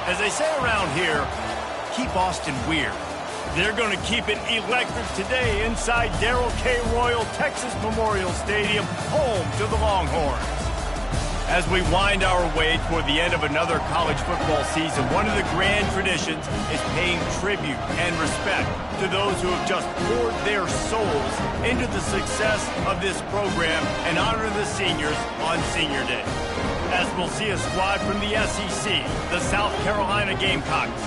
As they say around here, keep Austin weird. They're going to keep it electric today inside Darrell K. Royal Texas Memorial Stadium, home to the Longhorns. As we wind our way toward the end of another college football season, one of the grand traditions is paying tribute and respect to those who have just poured their souls into the success of this program and honor the seniors on Senior Day. As we'll see a squad from the SEC, the South Carolina Gamecocks,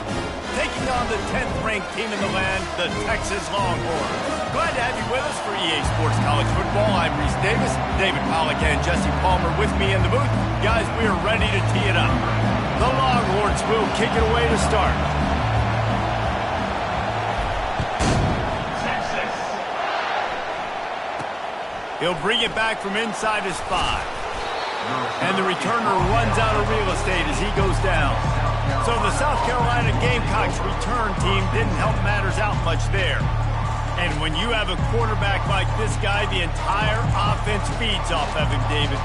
taking on the 10th-ranked team in the land, the Texas Longhorns. Glad to have you with us for EA Sports College Football. I'm Reese Davis, David Pollack, and Jesse Palmer with me in the booth. Guys, we are ready to tee it up. The Longhorns will kick it away to start. He'll bring it back from inside his 5. And the returner runs out of real estate as he goes down. So the South Carolina Gamecocks return team didn't help matters out much there. And when you have a quarterback like this guy, the entire offense feeds off of him, David.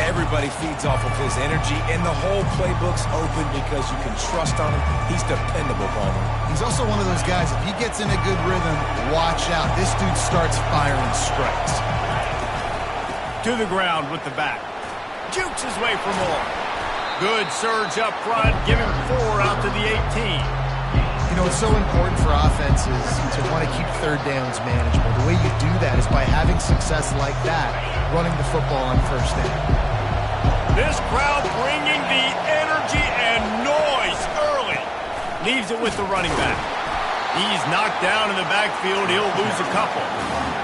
Everybody feeds off of his energy, and the whole playbook's open because you can trust on him. He's dependable, Palmer. He's also one of those guys, if he gets in a good rhythm, watch out. This dude starts firing strikes. To the ground with the back. Jukes his way for more. Good surge up front, giving 4 out to the 18. You know, it's so important for offenses to want to keep third downs manageable. The way you do that is by having success like that, running the football on first down. This crowd bringing the energy and noise early. Leaves it with the running back. He's knocked down in the backfield. He'll lose a couple.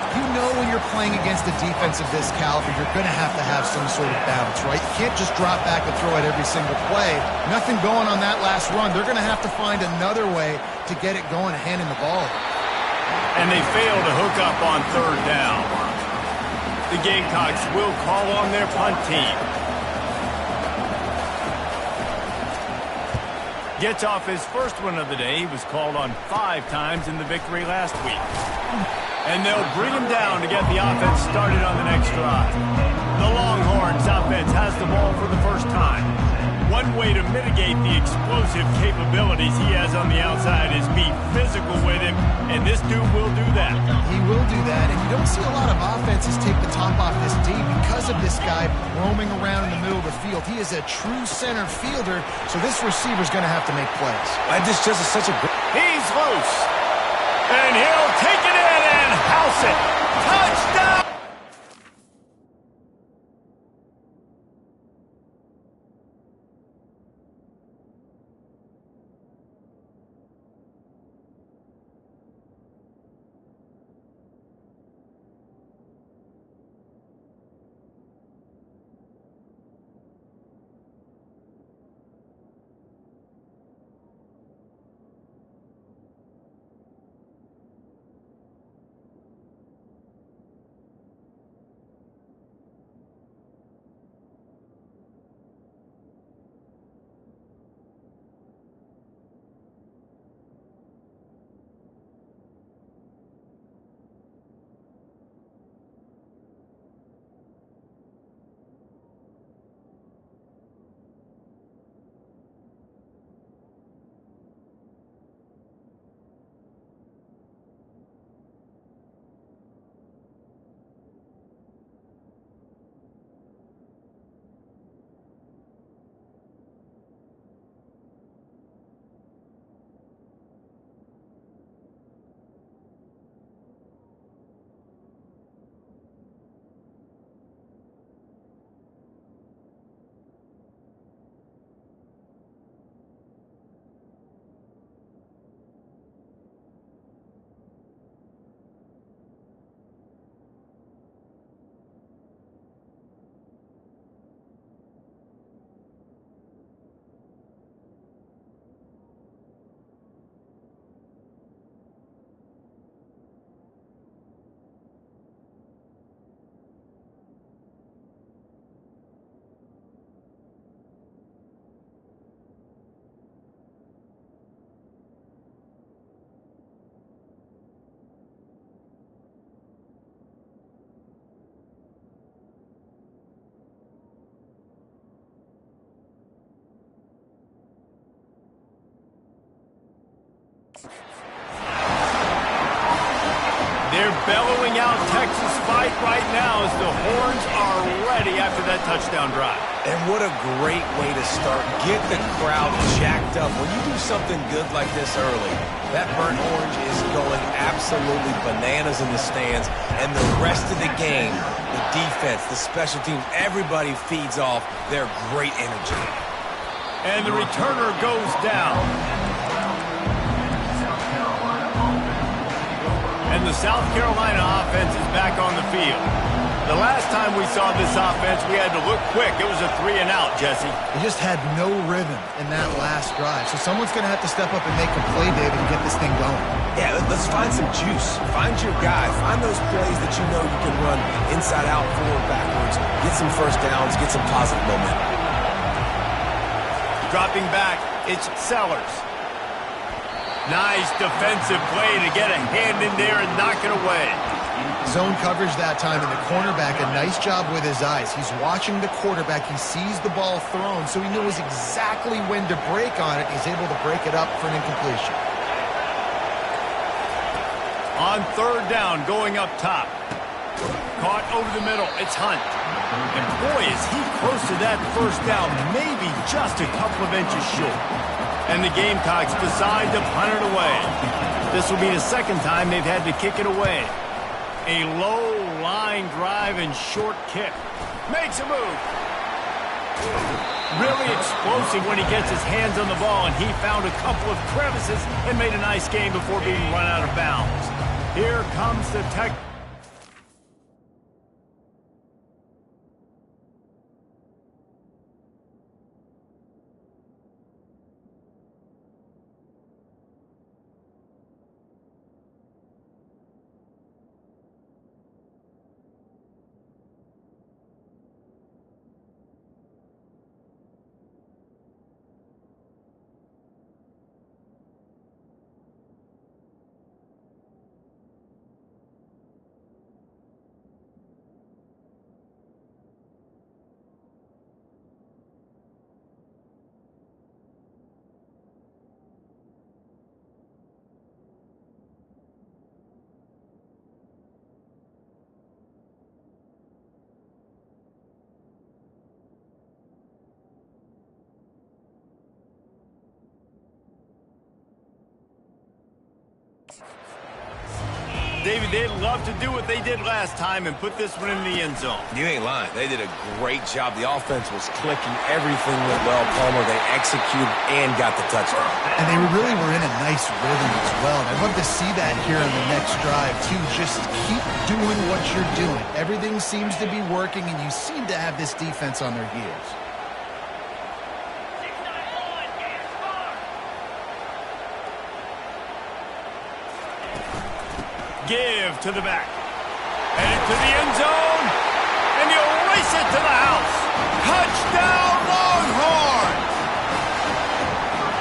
You know when you're playing against a defense of this caliber, you're going to have some sort of balance, right? You can't just drop back and throw it every single play. Nothing going on that last run. They're going to have to find another way to get it going and handing the ball. And they fail to hook up on third down. The Gamecocks will call on their punt team. Gets off his first one of the day. He was called on 5 times in the victory last week. And they'll bring him down to get the offense started on the next drive. The Longhorns offense has the ball for the first time. One way to mitigate the explosive capabilities he has on the outside is be physical with him, and this dude will do that. He will do that, and you don't see a lot of offenses take the top off this D because of this guy roaming around in the middle of the field. He is a true center fielder, so this receiver's going to have to make plays. And this just is such a good... He's loose. And he'll take it in and house it. Touchdown! They're bellowing out Texas fight right now as the horns are ready after that touchdown drive. And what a great way to start. Get the crowd jacked up. When you do something good like this early, that burnt orange is going absolutely bananas in the stands. And the rest of the game, the defense, the special teams, everybody feeds off their great energy. And the returner goes down. And the South Carolina offense is back on the field. The last time we saw this offense, we had to look quick. It was a 3-and-out, Jesse. They just had no rhythm in that last drive. So someone's going to have to step up and make a play, David, and get this thing going. Yeah, let's find some juice. Find your guy. Find those plays that you know you can run inside out, forward, backwards. Get some first downs. Get some positive momentum. Dropping back, it's Sellers. Nice defensive play to get a hand in there and knock it away. Zone coverage that time, and the cornerback, a nice job with his eyes. He's watching the quarterback. He sees the ball thrown, so he knows exactly when to break on it. He's able to break it up for an incompletion. On third down, going up top. Caught over the middle. It's Hunt. And boy, is he close to that first down, maybe just a couple of inches short. And the Gamecocks decide to punt it away. This will be the second time they've had to kick it away. A low line drive and short kick. Makes a move. Really explosive when he gets his hands on the ball, and he found a couple of crevices and made a nice game before being run out of bounds. Here comes the Tech. David, they'd love to do what they did last time and put this one in the end zone. You ain't lying. They did a great job. The offense was clicking. Everything went well. Palmer, they executed and got the touchdown. And they really were in a nice rhythm as well. And I'd love to see that here on the next drive, too. Just keep doing what you're doing. Everything seems to be working, and you seem to have this defense on their heels. Give to the back. Headed to the end zone. And he'll race it to the house. Touchdown, Longhorns!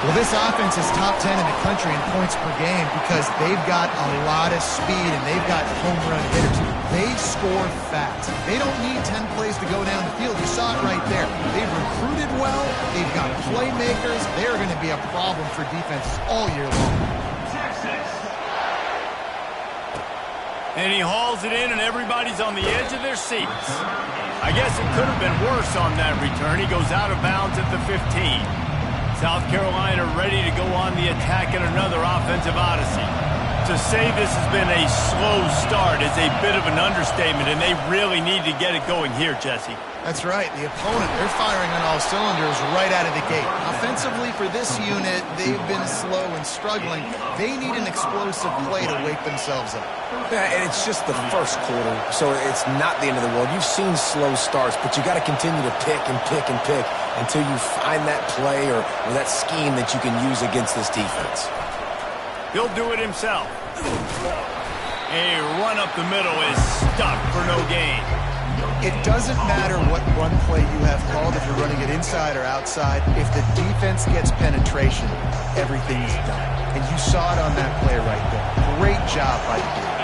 Well, this offense is top 10 in the country in points per game because they've got a lot of speed and they've got home run hitters. They score fast. They don't need 10 plays to go down the field. You saw it right there. They've recruited well. They've got playmakers. They're going to be a problem for defenses all year long. And he hauls it in, and everybody's on the edge of their seats. I guess it could have been worse on that return. He goes out of bounds at the 15. South Carolina ready to go on the attack in another offensive odyssey. To say this has been a slow start is a bit of an understatement, and they really need to get it going here, Jesse. That's right. The opponent, they're firing on all cylinders right out of the gate. Offensively, for this unit, they've been slow and struggling. They need an explosive play to wake themselves up. Yeah, and it's just the first quarter, so it's not the end of the world. You've seen slow starts, but you got to continue to pick and pick and pick until you find that play or that scheme that you can use against this defense. He'll do it himself. A run up the middle is stuck for no gain. It doesn't matter what run play you have called, if you're running it inside or outside. If the defense gets penetration, everything is done. And you saw it on that play right there. Great job by the defense.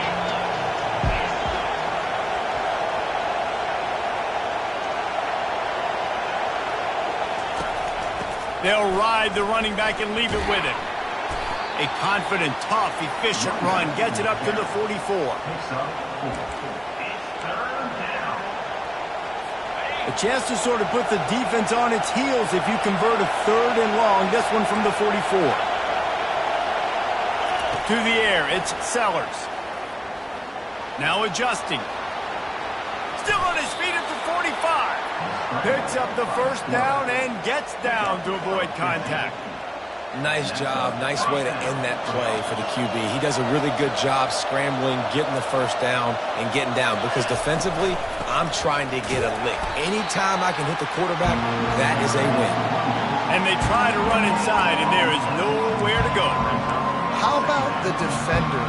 They'll ride the running back and leave it with him. A confident, tough, efficient run gets it up to the 44. A chance to sort of put the defense on its heels if you convert a 3rd and long. This one from the 44. To the air, it's Sellers. Now adjusting. Still on his feet at the 45. Picks up the first down and gets down to avoid contact. Nice job. Nice way to end that play for the QB. He does a really good job scrambling, getting the first down, and getting down. Because defensively, I'm trying to get a lick. Anytime I can hit the quarterback, that is a win. And they try to run inside, and there is nowhere to go. How about the defender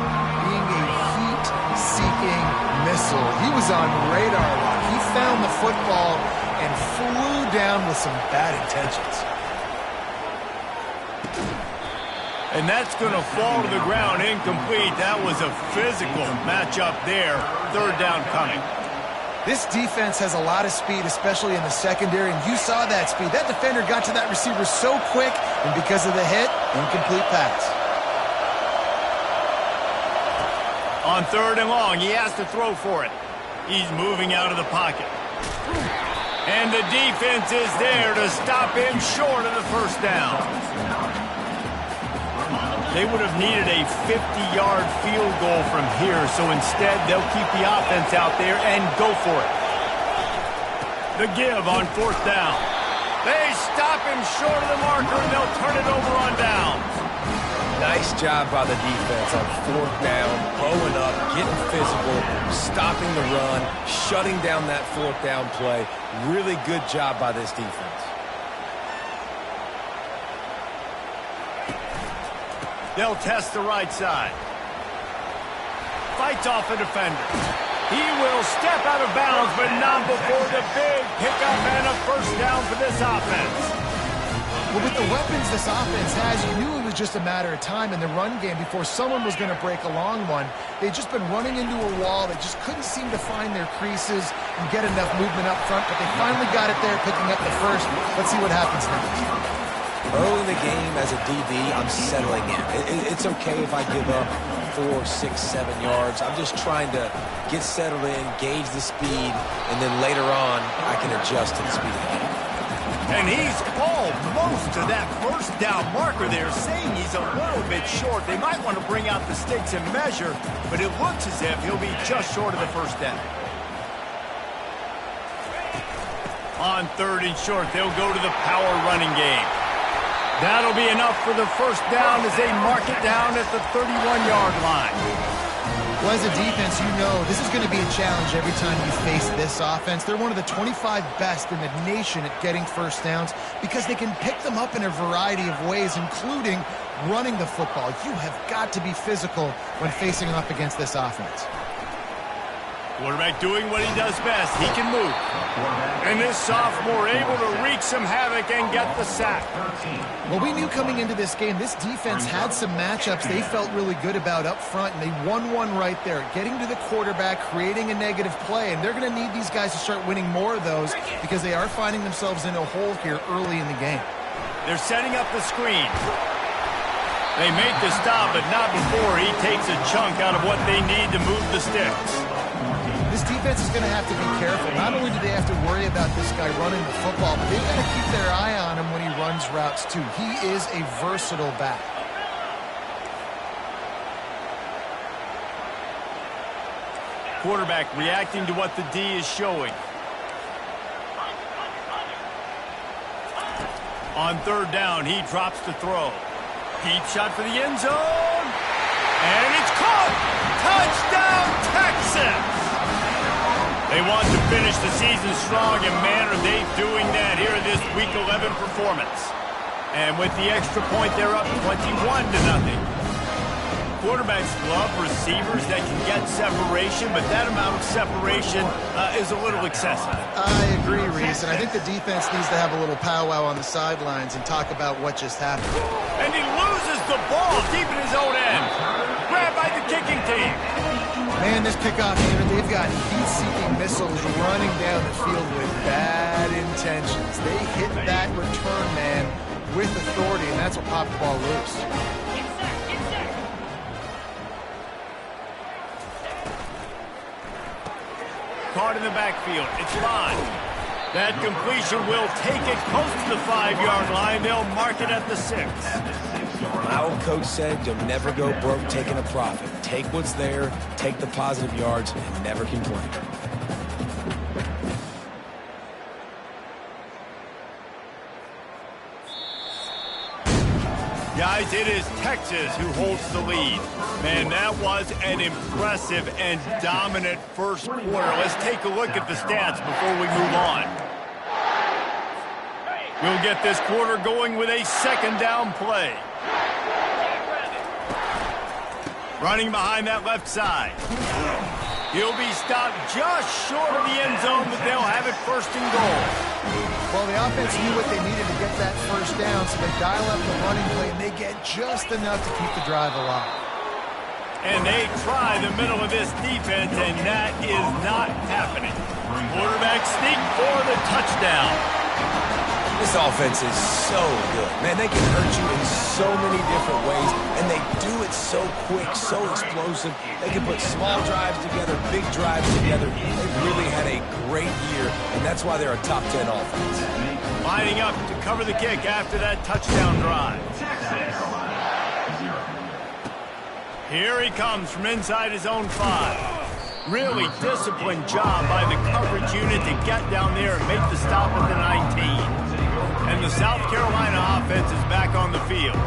being a heat-seeking missile? He was on radar lock. He found the football and flew down with some bad intentions. And that's going to fall to the ground incomplete. That was a physical matchup there. 3rd down coming. This defense has a lot of speed, especially in the secondary, and you saw that speed. That defender got to that receiver so quick, and because of the hit, incomplete pass. On 3rd and long, he has to throw for it. He's moving out of the pocket. And the defense is there to stop him short of the first down. They would have needed a 50-yard field goal from here, so instead they'll keep the offense out there and go for it. The give on 4th down. They stop him short of the marker, and they'll turn it over on downs. Nice job by the defense on 4th down, blowing up, getting physical, stopping the run, shutting down that 4th down play. Really good job by this defense. They'll test the right side. Fights off a defender. He will step out of bounds, but not before the big pickup and a first down for this offense. Well, with the weapons this offense has, you knew it was just a matter of time in the run game before someone was going to break a long one. They'd just been running into a wall. They just couldn't seem to find their creases and get enough movement up front, but they finally got it there, picking up the first. Let's see what happens next. Early in the game, as a DB, I'm settling in. It's okay if I give up 4, 6, 7 yards. I'm just trying to get settled in, gauge the speed, and then later on, I can adjust to the speed of the game. And he's almost to that first down marker there, saying he's a little bit short. They might want to bring out the sticks and measure, but it looks as if he'll be just short of the first down. On 3rd and short, they'll go to the power running game. That'll be enough for the first down as they mark it down at the 31-yard line. Well, as a defense, you know this is going to be a challenge every time you face this offense. They're one of the 25 best in the nation at getting first downs because they can pick them up in a variety of ways, including running the football. You have got to be physical when facing off against this offense. Quarterback doing what he does best. He can move. And this sophomore able to wreak some havoc and get the sack. Well, we knew coming into this game, this defense had some matchups they felt really good about up front, and they won one right there, getting to the quarterback, creating a negative play, and they're going to need these guys to start winning more of those because they are finding themselves in a hole here early in the game. They're setting up the screen. They make the stop, but not before he takes a chunk out of what they need to move the sticks. This defense is going to have to be careful. Not only do they have to worry about this guy running the football, but they've got to keep their eye on him when he runs routes too. He is a versatile back. Quarterback reacting to what the D is showing. On 3rd down, he drops to throw. Deep shot for the end zone. And it's caught! Touchdown, Texas! They want to finish the season strong, and man, are they doing that here in this Week 11 performance. And with the extra point, they're up 21-0. Quarterbacks love receivers that can get separation, but that amount of separation is a little excessive. I agree, Reese, and I think the defense needs to have a little powwow on the sidelines and talk about what just happened. And he loses the ball deep in his own end. Grabbed by the kicking team. Man, this kickoff here, they've got heat-seeking missiles running down the field with bad intentions. They hit that return man with authority, and that's what popped the ball loose. in the backfield. It's fine. That completion will take it close to the 5-yard line. They'll mark it at the 6. My old coach said you'll never go broke taking a profit. Take what's there, take the positive yards, and never complain. Guys, it is Texas who holds the lead. Man, that was an impressive and dominant first quarter. Let's take a look at the stats before we move on. We'll get this quarter going with a second down play. Running behind that left side. He'll be stopped just short of the end zone, but they'll have it first and goal. Well, the offense knew what they needed to get that first down, so they dial up the running play, and they get just enough to keep the drive alive. And they try the middle of this defense, and that is not happening. Quarterback sneak for the touchdown. This offense is so good. Man, they can hurt you in so many different ways, and they do it so quick, so explosive. They can put small drives together, big drives together. They've really had a great year, and that's why they're a top 10 offense. Lining up to cover the kick after that touchdown drive. Here he comes from inside his own 5. Really disciplined job by the coverage unit to get down there and make the stop at the 19. And the South Carolina offense is back on the field.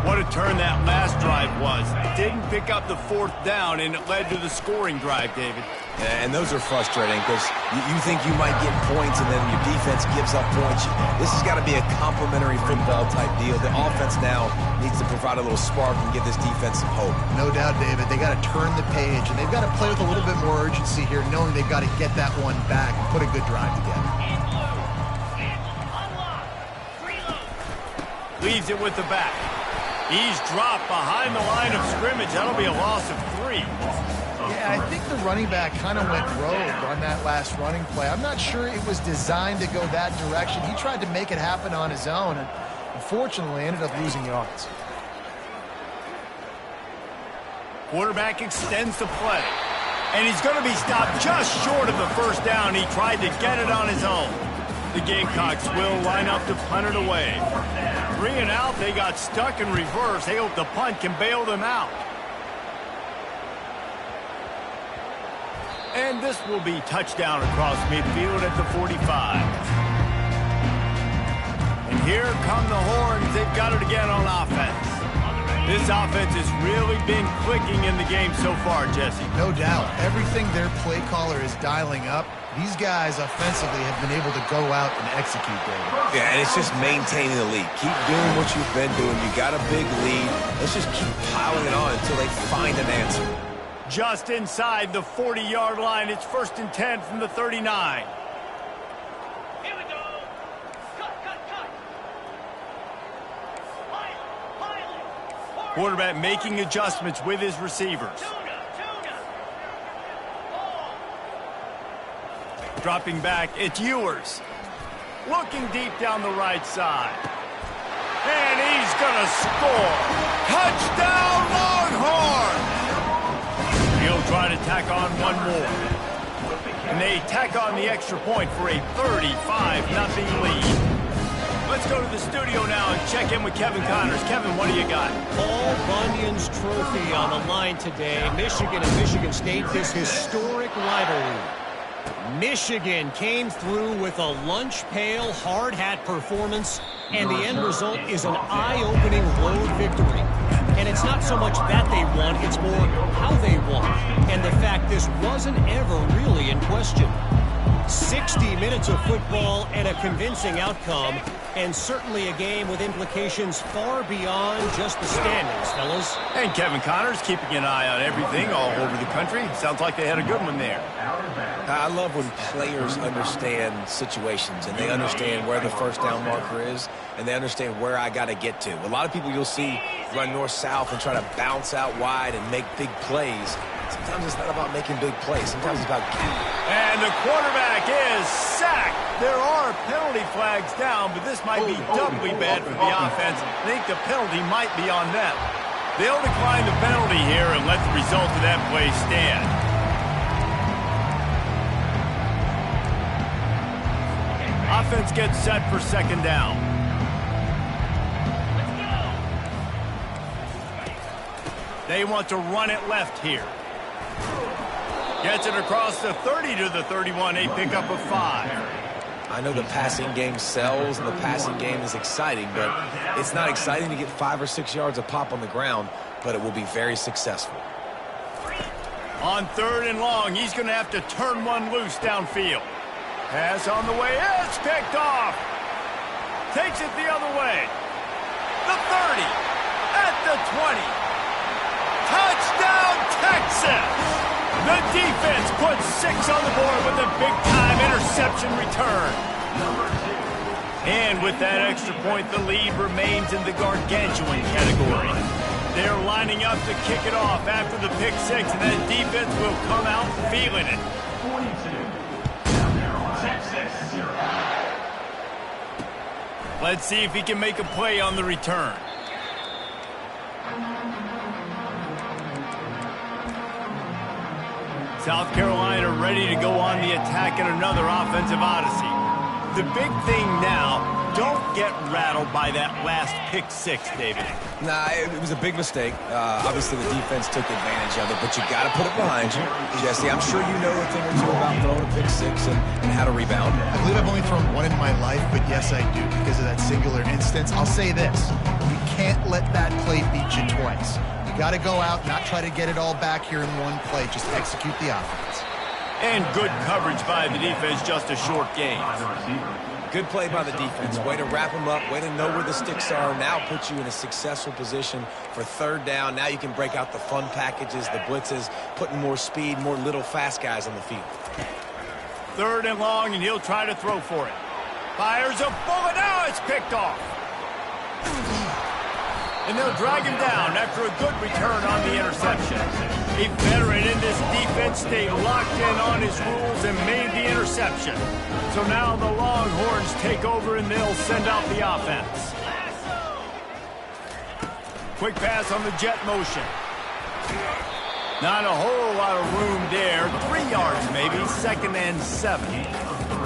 What a turn that last drive was. Didn't pick up the 4th down, and it led to the scoring drive, David. Yeah, and those are frustrating because you think you might get points, and then your defense gives up points. This has got to be a complementary football-type deal. The offense now needs to provide a little spark and give this defense some hope. No doubt, David. They got to turn the page, and they've got to play with a little bit more urgency here, knowing they've got to get that one back and put a good drive together. Leaves it with the back. He's dropped behind the line of scrimmage. That'll be a loss of 3. Yeah, I think the running back kind of went rogue on that last running play. I'm not sure it was designed to go that direction. He tried to make it happen on his own, and unfortunately ended up losing yards. Quarterback extends the play. And he's going to be stopped just short of the first down. He tried to get it on his own. The Gamecocks will line up to punt it away. 3 and out, they got stuck in reverse. They hope the punt can bail them out. And this will be touchdown across midfield at the 45. And here come the horns. They've got it again on offense. This offense has really been clicking in the game so far, Jesse. No doubt. Everything their play caller is dialing up, these guys offensively have been able to go out and execute, David. Yeah, and it's just maintaining the lead. Keep doing what you've been doing. You got a big lead. Let's just keep piling it on until they find an answer. Just inside the 40-yard line. It's 1st and 10 from the 39. Here we go. Cut. Pilot. Quarterback making adjustments with his receivers. Dropping back, it's Ewers. Looking deep down the right side. And he's going to score. Touchdown, Longhorns! He'll try to tack on one more. And they tack on the extra point for a 35-0 lead. Let's go to the studio now and check in with Kevin Connors. Kevin, what do you got? Paul Bunyan's trophy on the line today. Michigan and Michigan State, this historic rivalry. Michigan came through with a lunch pail hard hat performance, and the end result is an eye-opening road victory. And it's not so much that they won, it's more how they won, and the fact this wasn't ever really in question. 60 minutes of football and a convincing outcome, and certainly a game with implications far beyond just the standings, fellas. And Kevin Connors keeping an eye on everything all over the country. Sounds like they had a good one there. I love when players understand situations and they understand where the first down marker is and they understand where I got to get to. A lot of people you'll see run north-south and try to bounce out wide and make big plays. Sometimes it's not about making big plays. Sometimes it's about getting. And the quarterback is sacked. There are penalty flags down, but this might be doubly bad for the offense. I think the penalty might be on them. They'll decline the penalty here and let the result of that play stand. defense gets set for second down. They want to run it left here. Gets it across the 30 to the 31, a pickup of 5. I know the passing game sells and the passing game is exciting, but it's not exciting to get 5 or 6 yards a pop on the ground, but it will be very successful. On 3rd and long, he's going to have to turn one loose downfield. Pass on the way, it's picked off. Takes it the other way. The 30, at the 20. Touchdown, Texas! The defense puts 6 on the board with a big-time interception return. And with that extra point, the lead remains in the gargantuan category. They're lining up to kick it off after the pick 6, and that defense will come out feeling it. 42. Texas. Let's see if he can make a play on the return. South Carolina ready to go on the attack in another offensive odyssey. The big thing now, don't get rattled by that last pick 6, David. Nah, it was a big mistake. Obviously, the defense took advantage of it, but you got to put it behind you. Jesse, I'm sure you know a thing or two about throwing a pick 6 and how to rebound. I believe I've only thrown one in my life, but yes, I do because of that singular instance. I'll say this. You can't let that play beat you twice. You got to go out, not try to get it all back here in one play. Just execute the offense. And good coverage by the defense, just a short gain. Good play by the defense. Way to wrap them up. Way to know where the sticks are. Now put you in a successful position for 3rd down. Now you can break out the fun packages, the blitzes, putting more speed, more little fast guys on the field. 3rd and long, and he'll try to throw for it. Fires a bullet. Now it's picked off. And they'll drag him down after a good return on the interception. A veteran in this defense stayed locked in on his rules and made the interception. So now the Longhorns take over and they'll send out the offense. Quick pass on the jet motion. Not a whole lot of room there. 3 yards maybe, 2nd and 7.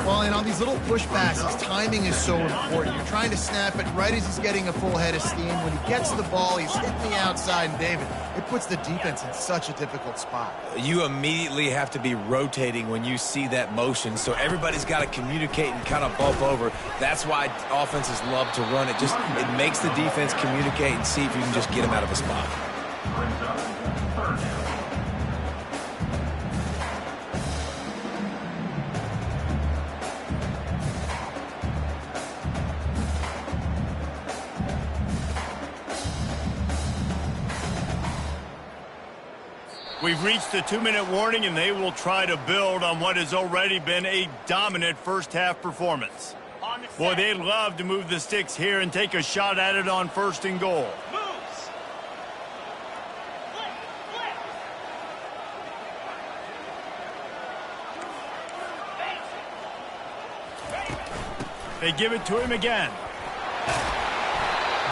Well, and on these little push passes, timing is so important. You're trying to snap it right as he's getting a full head of steam. When he gets the ball, he's hitting the outside, and David, it puts the defense in such a difficult spot. You immediately have to be rotating when you see that motion, so everybody's got to communicate and kind of bump over. That's why offenses love to run it. It makes the defense communicate and see if you can just get him out of a spot. We've reached the 2-minute warning, and they will try to build on what has already been a dominant first-half performance. Boy, they'd love to move the sticks here and take a shot at it on 1st and goal. Moves. They give it to him again.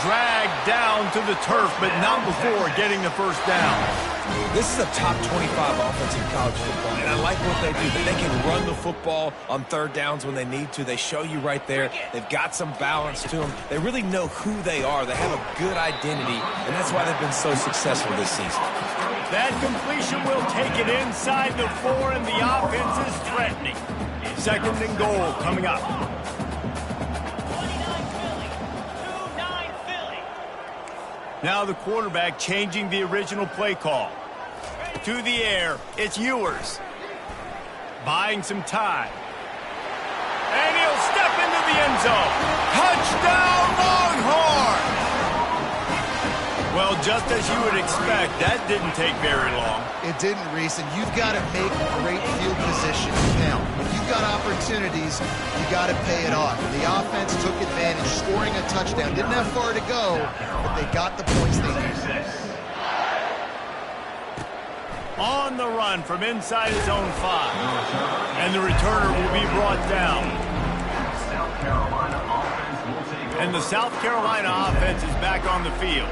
Dragged down to the turf, but not before getting the 1st down. This is a top 25 offense in college football, and I like what they do. They can run the football on 3rd downs when they need to. They show you right there. They've got some balance to them. They really know who they are. They have a good identity, and that's why they've been so successful this season. That completion will take it inside the 4, and the offense is threatening. 2nd and goal coming up. 29 Philly. Now the quarterback changing the original play call. To the air, it's Ewers. Buying some time. And he'll step into the end zone. Touchdown, Longhorn! Well, just as you would expect, that didn't take very long. It didn't, Reese, and you've got to make great field position count. When you've got opportunities, you got to pay it off. The offense took advantage, scoring a touchdown. Didn't have far to go, but they got the points they needed. On the run from inside his own 5. And the returner will be brought down. And the South Carolina offense is back on the field.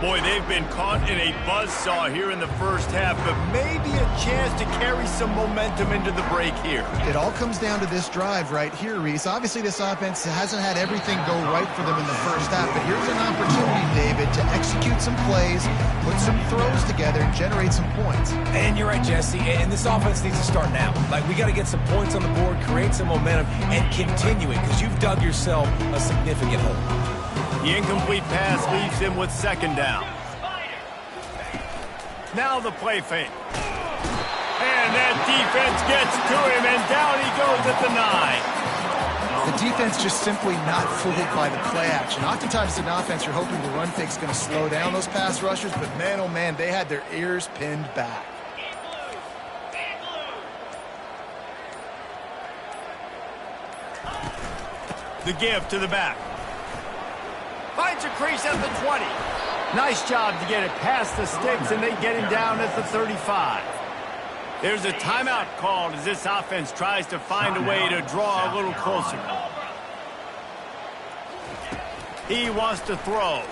Boy, they've been caught in a buzzsaw here in the first half, but maybe a chance to carry some momentum into the break here. It all comes down to this drive right here, Reese. Obviously, this offense hasn't had everything go right for them in the first half, but here's an opportunity, David, to execute some plays, put some throws together, and generate some points. And you're right, Jesse, and this offense needs to start now. Like, we got to get some points on the board, create some momentum, and continue it, because you've dug yourself a significant hole. The incomplete pass leaves him with second down. Now the play fake. And that defense gets to him, and down he goes at the 9. The defense just simply not fooled by the play action. Oftentimes in offense, you're hoping the run fake's going to slow down those pass rushers, but man, oh man, they had their ears pinned back. The give to the back. Finds a crease at the 20. Nice job to get it past the sticks, and they get him down at the 35. There's a timeout called as this offense tries to find a way to draw a little closer. He wants to throw.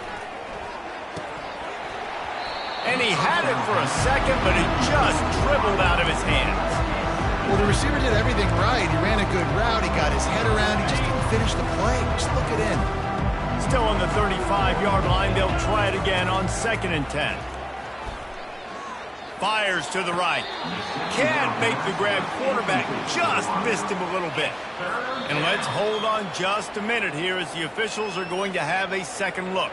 And he had it for a second, but it just dribbled out of his hands. Well, the receiver did everything right. He ran a good route. He got his head around. He just didn't finish the play. Just look it in. Still on the 35-yard line. They'll try it again on 2nd and 10. Fires to the right. Can't make the grab. Quarterback just missed him a little bit. And let's hold on just a minute here as the officials are going to have a second look.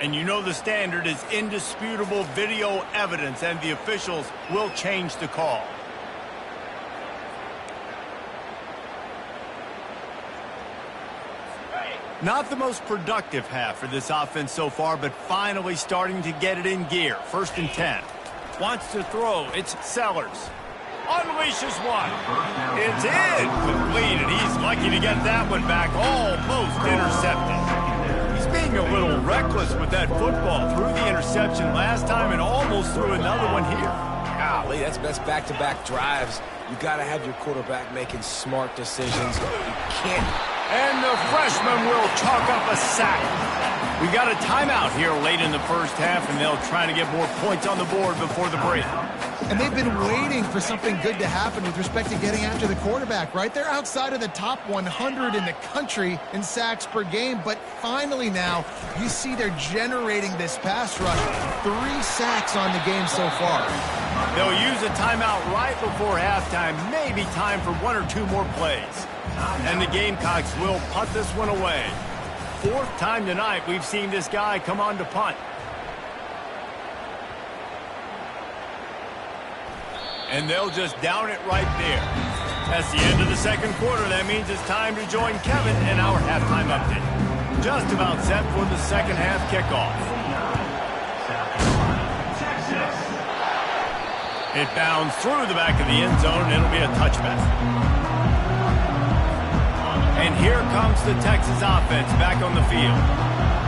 And you know the standard is indisputable video evidence, and the officials will change the call. Not the most productive half for this offense so far, but finally starting to get it in gear. 1st and 10. Wants to throw. It's Sellers. Unleashes one. It's incomplete, and he's lucky to get that one back. Almost intercepted. He's being a little reckless with that football. Threw the interception last time and almost threw another one here. Golly, that's best back-to-back drives. You got to have your quarterback making smart decisions. You can't. And the freshman will chalk up a sack. We got a timeout here late in the first half, and they'll try to get more points on the board before the break. And they've been waiting for something good to happen with respect to getting after the quarterback, right? They're outside of the top 100 in the country in sacks per game, but finally now you see they're generating this pass rush. 3 sacks on the game so far. They'll use a timeout right before halftime, maybe time for 1 or 2 more plays. And the Gamecocks will punt this one away. 4th time tonight we've seen this guy come on to punt. And they'll just down it right there. That's the end of the second quarter. That means it's time to join Kevin in our halftime update. Just about set for the second half kickoff. It bounds through the back of the end zone, and it'll be a touchback. And here comes the Texas offense back on the field.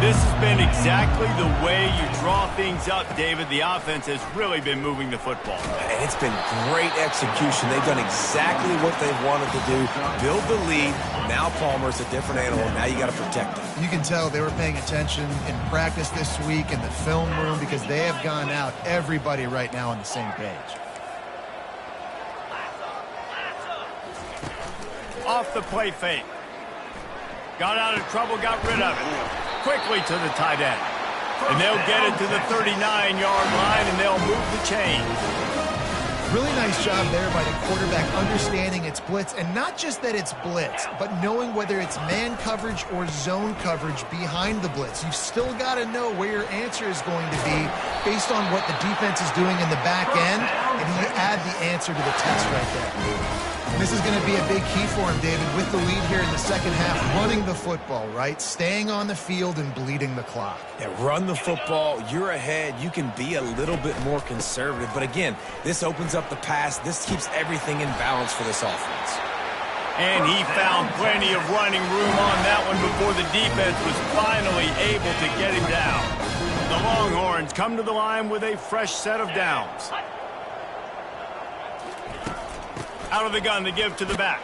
This has been exactly the way you draw things up, David. The offense has really been moving the football. And it's been great execution. They've done exactly what they've wanted to do. Build the lead. Now Palmer's a different animal. Now you got to protect him. You can tell they were paying attention in practice this week in the film room because they have gone out, everybody right now on the same page. Off the play fake. Got out of trouble, got rid of it. Quickly to the tight end. And they'll get it to the 39-yard line, and they'll move the chains. Really nice job there by the quarterback understanding it's blitz, and not just that it's blitz, but knowing whether it's man coverage or zone coverage behind the blitz. You've still got to know where your answer is going to be based on what the defense is doing in the back end, and you add the answer to the test right there. This is going to be a big key for him, David, with the lead here in the second half, running the football, right? Staying on the field and bleeding the clock. Yeah, run the football. You're ahead. You can be a little bit more conservative. But again, this opens up the pass. This keeps everything in balance for this offense. And he found plenty of running room on that one before the defense was finally able to get him down. The Longhorns come to the line with a fresh set of downs. Out of the gun to give to the back.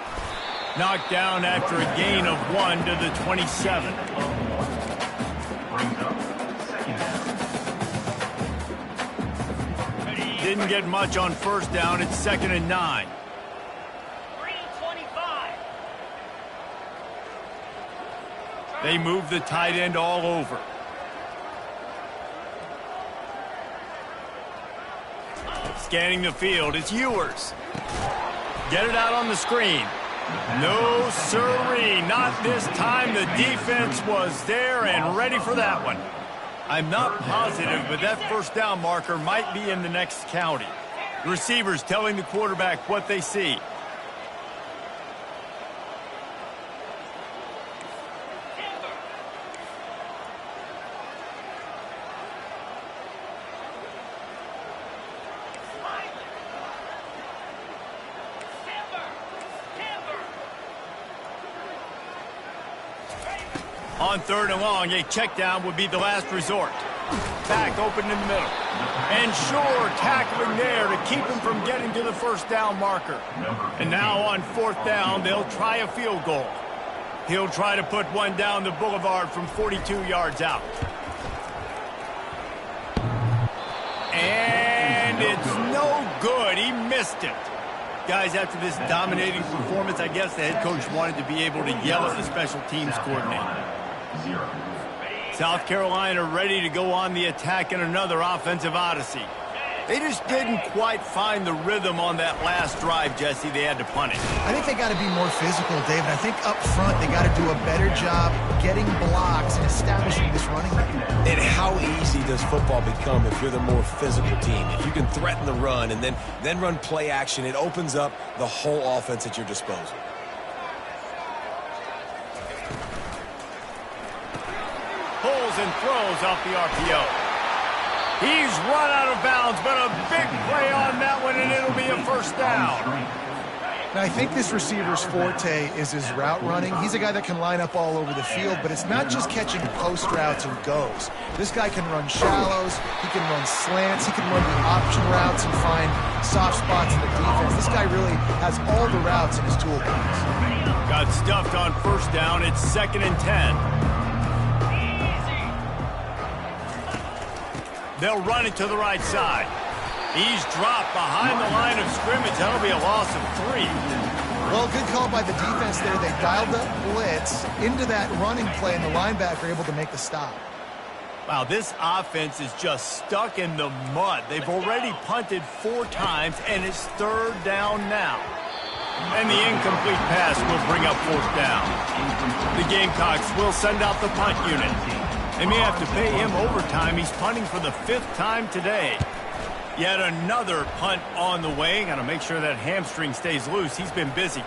Knocked down after a gain of 1 to the 27. Didn't get much on first down. It's 2nd and 9. 3:25. They move the tight end all over. Scanning the field, it's Ewers. Get it out on the screen. No sirree, not this time. The defense was there and ready for that one. I'm not positive, but that first down marker might be in the next county. Receivers telling the quarterback what they see. On 3rd and long, a check down would be the last resort. Back open in the middle. And sure, tackling there to keep him from getting to the first down marker. And now on 4th down, they'll try a field goal. He'll try to put one down the boulevard from 42 yards out. And it's no good. He missed it. Guys, after this dominating performance, I guess the head coach wanted to be able to yell at the special teams coordinator. South Carolina ready to go on the attack in another offensive odyssey. They just didn't quite find the rhythm on that last drive, Jesse. They had to punt it. I think they got to be more physical, David. I think up front they got to do a better job getting blocks and establishing this running game. And how easy does football become if you're the more physical team? If you can threaten the run and then run play action, it opens up the whole offense at your disposal. Pulls and throws off the RPO. He's run out of bounds, but a big play on that one, and it'll be a first down. Now, I think this receiver's forte is his route running. He's a guy that can line up all over the field, but it's not just catching post routes and goes. This guy can run shallows, he can run slants, he can run the option routes and find soft spots in the defense. This guy really has all the routes in his toolbox. Got stuffed on first down. It's 2nd and 10. They'll run it to the right side. He's dropped behind the line of scrimmage. That'll be a loss of 3. Well, good call by the defense there. They dialed up blitz into that running play, and the linebacker able to make the stop. Wow, this offense is just stuck in the mud. They've already punted 4 times, and it's 3rd down now. And the incomplete pass will bring up 4th down. The Gamecocks will send out the punt unit. They may have to pay him overtime. He's punting for the 5th time today. Yet another punt on the way. Got to make sure that hamstring stays loose. He's been busy.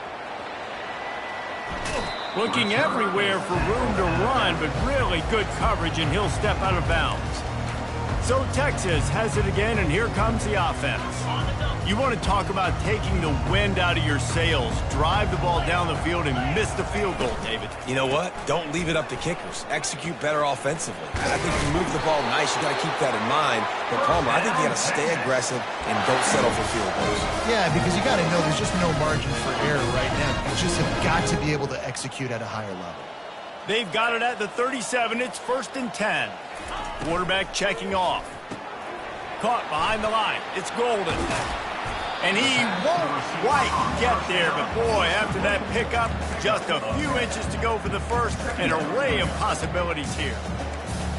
Looking everywhere for room to run, but really good coverage, and he'll step out of bounds. So Texas has it again, and here comes the offense. You want to talk about taking the wind out of your sails. Drive the ball down the field and miss the field goal, David. You know what? Don't leave it up to kickers. Execute better offensively. I think you move the ball nice. You got to keep that in mind. But, Palmer, I think you got to stay aggressive and don't settle for field goals. Yeah, because you got to know there's just no margin for error right now. You just have got to be able to execute at a higher level. They've got it at the 37. It's 1st and 10. Quarterback checking off. Caught behind the line. It's Golden. And he won't quite get there, but boy, after that pickup, just a few inches to go for the first. An array of possibilities here.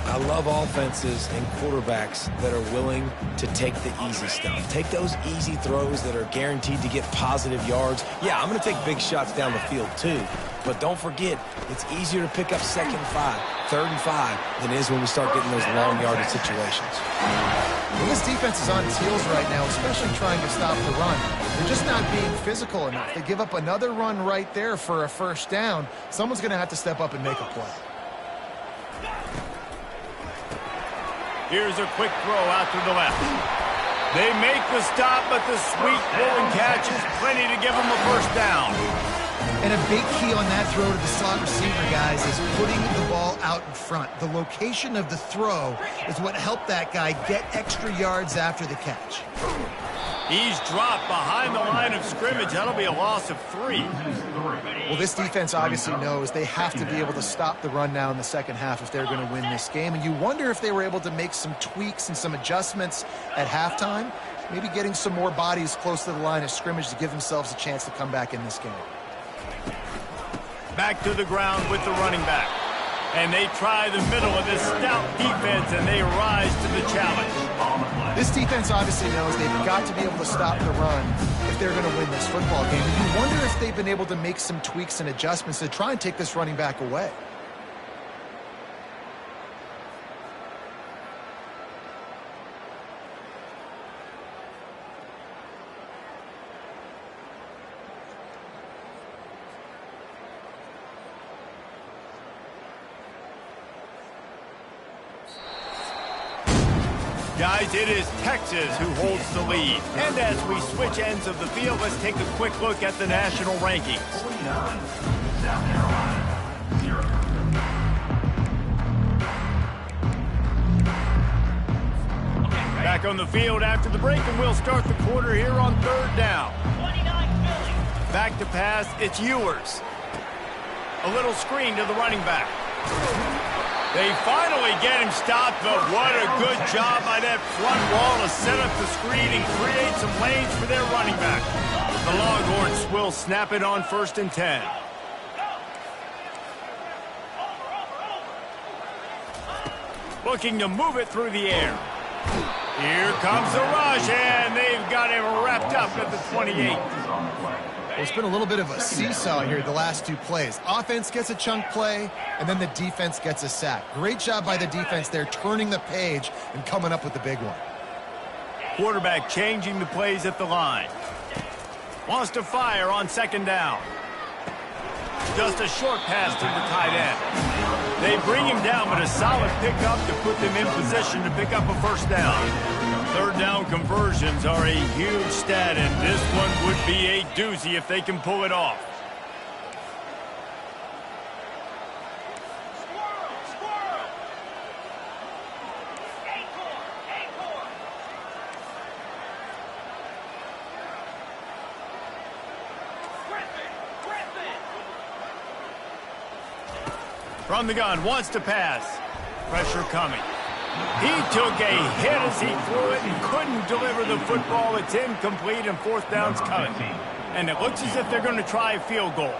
I love offenses and quarterbacks that are willing to take the easy stuff. Take those easy throws that are guaranteed to get positive yards. Yeah, I'm going to take big shots down the field too. But don't forget, it's easier to pick up 2nd and 5, 3rd and 5 than it is when we start getting those long yardage situations. Well, this defense is on its heels right now, especially trying to stop the run. They're just not being physical enough. They give up another run right there for a first down. Someone's going to have to step up and make a play. Here's a quick throw out to the left. They make the stop, but the sweet rolling catch is plenty to give them a first down. And a big key on that throw to the slot receiver, guys, is putting the ball out in front. The location of the throw is what helped that guy get extra yards after the catch. He's dropped behind the line of scrimmage. That'll be a loss of 3. Well, this defense obviously knows they have to be able to stop the run now in the second half if they're going to win this game. And you wonder if they were able to make some tweaks and some adjustments at halftime, maybe getting some more bodies close to the line of scrimmage to give themselves a chance to come back in this game. Back to the ground with the running back. And they try the middle of this stout defense, and they rise to the challenge. This defense obviously knows they've got to be able to stop the run if they're going to win this football game. And you wonder if they've been able to make some tweaks and adjustments to try and take this running back away. Guys, it is Texas who holds the lead. And as we switch ends of the field, let's take a quick look at the national rankings. Back on the field after the break, and we'll start the quarter here on 3rd down. 29 Philly. Back to pass, it's Ewers. A little screen to the running back. They finally get him stopped, but what a good job by that front wall to set up the screen and create some lanes for their running back. The Longhorns will snap it on 1st and 10. Looking to move it through the air. Here comes the rush, and they've got him wrapped up at the 28. Well, it's been a little bit of a seesaw here the last 2 plays. Offense gets a chunk play, and then the defense gets a sack. Great job by the defense there, turning the page and coming up with the big one. Quarterback changing the plays at the line. Wants to fire on 2nd down. Just a short pass to the tight end. They bring him down, but a solid pickup to put them in position to pick up a 1st down. 3rd down conversions are a huge stat, and this one would be a doozy if they can pull it off. Squirrel. Acorn. Griffin. From the gun, wants to pass. Pressure coming. He took a hit as he threw it and couldn't deliver the football. It's incomplete, and 4th down's coming. And it looks as if they're going to try a field goal.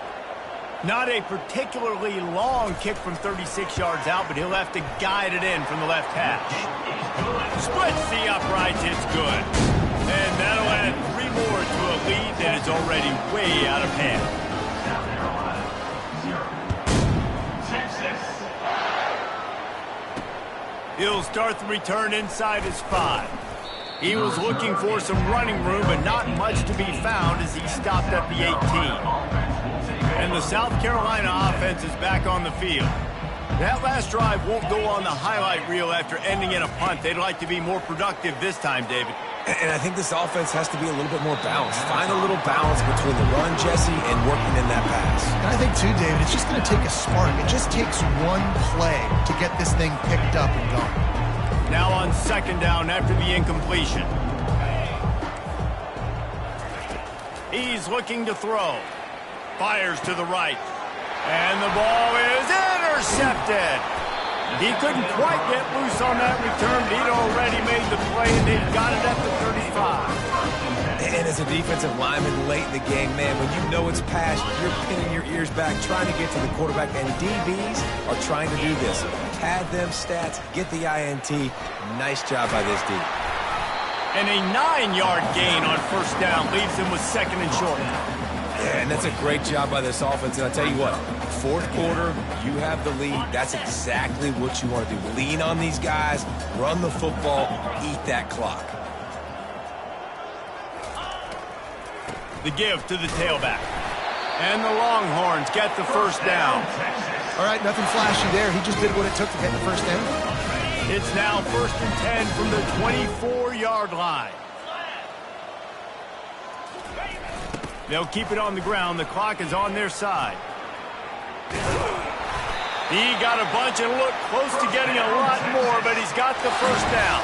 Not a particularly long kick from 36 yards out, but he'll have to guide it in from the left hash. Splits the uprights, it's good. And that'll add 3 more to a lead that is already way out of hand. He'll start the return inside his 5. He was looking for some running room, but not much to be found as he stopped at the 18. And the South Carolina offense is back on the field. That last drive won't go on the highlight reel after ending in a punt. They'd like to be more productive this time, David. And I think this offense has to be a little bit more balanced. Find a little balance between the run, Jesse, and working in that pass. And I think, too, David, it's just going to take a spark. It just takes one play to get this thing picked up and going. Now on 2nd down after the incompletion. He's looking to throw. Fires to the right. And the ball is intercepted. He couldn't quite get loose on that return, but he'd already made the play, and they've got it at the 35. And as a defensive lineman late in the game, man, when you know it's past, you're pinning your ears back, trying to get to the quarterback, and DBs are trying to do this. Pad them stats, get the INT. Nice job by this D. And a 9-yard gain on 1st down leaves him with 2nd and short. Yeah, and that's a great job by this offense. And I'll tell you what, 4th quarter, you have the lead. That's exactly what you want to do. Lean on these guys, run the football, eat that clock. The give to the tailback. And the Longhorns get the 1st down. All right, nothing flashy there. He just did what it took to get the 1st down. It's now 1st and 10 from the 24-yard line. They'll keep it on the ground. The clock is on their side. He got a bunch and looked close to getting a lot more, but he's got the 1st down.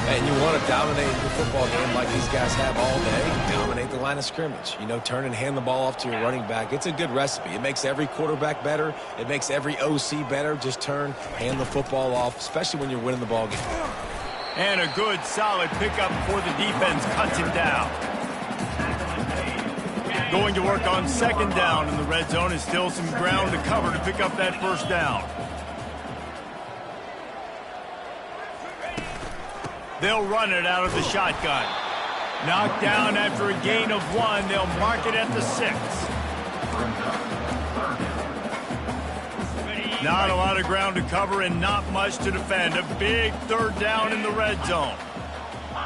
And you want to dominate your football game like these guys have all day. Dominate the line of scrimmage. You know, turn and hand the ball off to your running back. It's a good recipe. It makes every quarterback better. It makes every OC better. Just turn, hand the football off, especially when you're winning the ball game. And a good, solid pickup before the defense cuts him down. Going to work on second down in the red zone is still some ground to cover to pick up that first down. They'll run it out of the shotgun. Knocked down after a gain of 1. They'll mark it at the 6. Not a lot of ground to cover and not much to defend. A big third down in the red zone.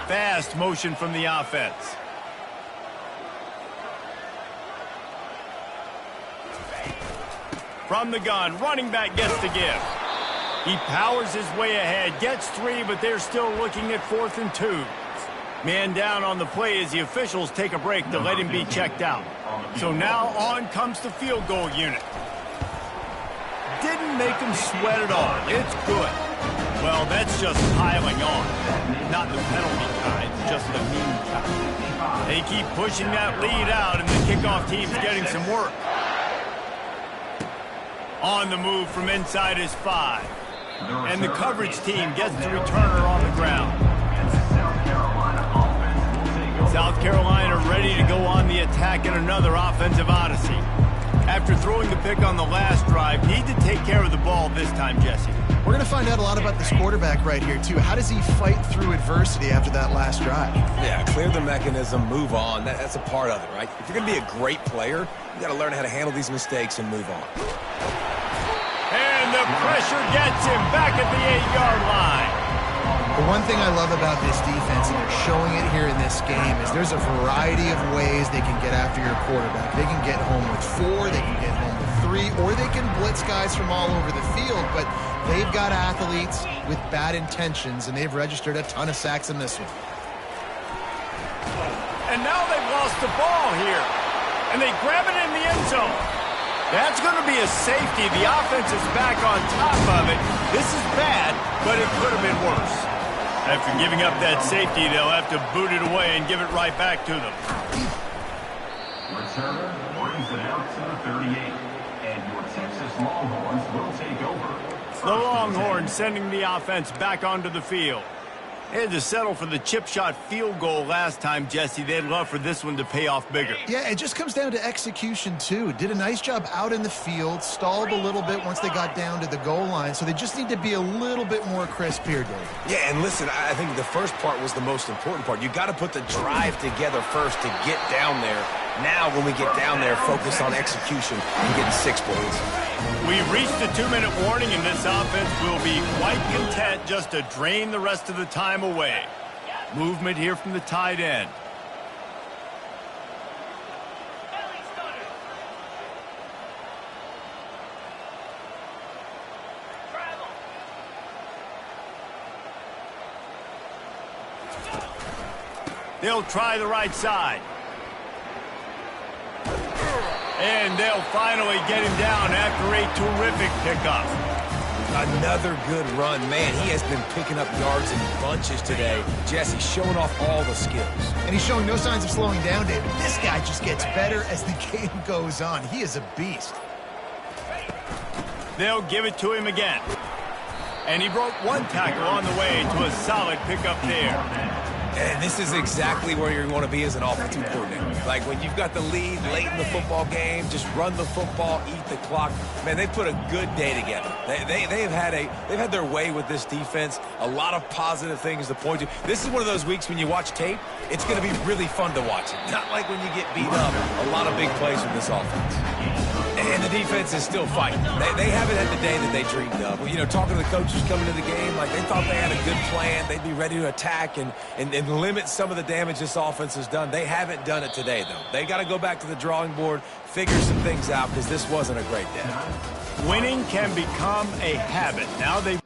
Fast motion from the offense. From the gun, running back gets to give. He powers his way ahead, gets 3, but they're still looking at 4th and 2. Man down on the play as the officials take a break to let him be checked out. So now on comes the field goal unit. Didn't make him sweat at all. It's good. Well, that's just piling on. Not the penalty kind, just the mean kind. They keep pushing that lead out, and the kickoff team's getting some work. On the move from inside his 5. And the coverage team gets the returner on the ground. South Carolina ready to go on the attack in another offensive odyssey. After throwing the pick on the last drive, need to take care of the ball this time, Jesse. We're going to find out a lot about this quarterback right here, too. How does he fight through adversity after that last drive? Yeah, clear the mechanism, move on. That's a part of it, right? If you're going to be a great player, you got to learn how to handle these mistakes and move on. And the pressure gets him back at the 8-yard line. The one thing I love about this defense, and they're showing it here in this game, is there's a variety of ways they can get after your quarterback. They can get home with 4, they can get home with 3, or they can blitz guys from all over the field, but they've got athletes with bad intentions, and they've registered a ton of sacks in this one. And now they've lost the ball here, and they grab it in the end zone. That's going to be a safety. The offense is back on top of it. This is bad, but it could have been worse. After giving up that safety, they'll have to boot it away and give it right back to them. Returner brings it out to the 38, and your Texas Longhorns will take over. The Longhorns sending the offense back onto the field. They had to settle for the chip shot field goal last time, Jesse. They'd love for this one to pay off bigger. Yeah, it just comes down to execution, too. Did a nice job out in the field, stalled a little bit once they got down to the goal line, so they just need to be a little bit more crisp here, Dave. Yeah, and listen, I think the first part was the most important part. You got to put the drive together first to get down there. Now, when we get down there, focus on execution and getting 6 points. We've reached the 2-minute warning, and this offense will be quite content just to drain the rest of the time away. Movement here from the tight end. They'll try the right side. And they'll finally get him down after a terrific pickup. Another good run. Man, he has been picking up yards in bunches today. Jesse showing off all the skills. And he's showing no signs of slowing down, David. This guy just gets better as the game goes on. He is a beast. They'll give it to him again. And he broke 1 tackle on the way to a solid pickup there. And this is exactly where you want to be as an offensive coordinator. Like when you've got the lead late in the football game, just run the football, eat the clock. Man, they put a good day together. They've had their way with this defense. A lot of positive things to point to. This is one of those weeks when you watch tape, it's going to be really fun to watch it. Not like when you get beat up. A lot of big plays with this offense. And the defense is still fighting. They haven't had the day that they dreamed of. You know, talking to the coaches coming to the game, like they thought they had a good plan. They'd be ready to attack and limit some of the damage this offense has done. They haven't done it today, though. They got to go back to the drawing board, figure some things out, because this wasn't a great day. Winning can become a habit. Now they